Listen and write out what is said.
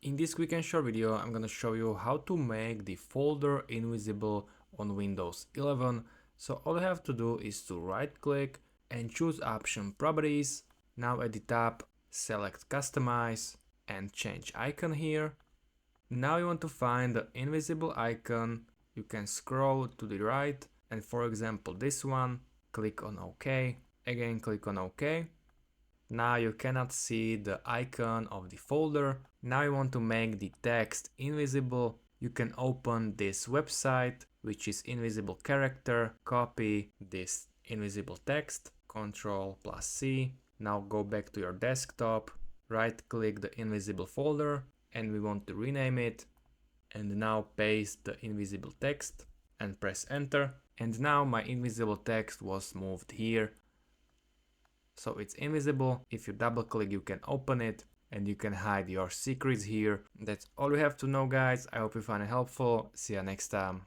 In this quick and short video, I'm gonna show you how to make the folder invisible on Windows 11. So all you have to do is to right click and choose option properties. Now at the top, select customize and change icon here. Now you want to find the invisible icon. You can scroll to the right and for example this one, click on OK. Again click on OK. Now you cannot see the icon of the folder. Now you want to make the text invisible. You can open this website, which is invisible character, copy this invisible text, Ctrl+C. Now go back to your desktop, right click the invisible folder and we want to rename it. And now paste the invisible text and press enter. And now my invisible text was moved here. So it's invisible. If you double click you can open it and you can hide your secrets here. That's all you have to know guys. I hope you find it helpful. See you next time.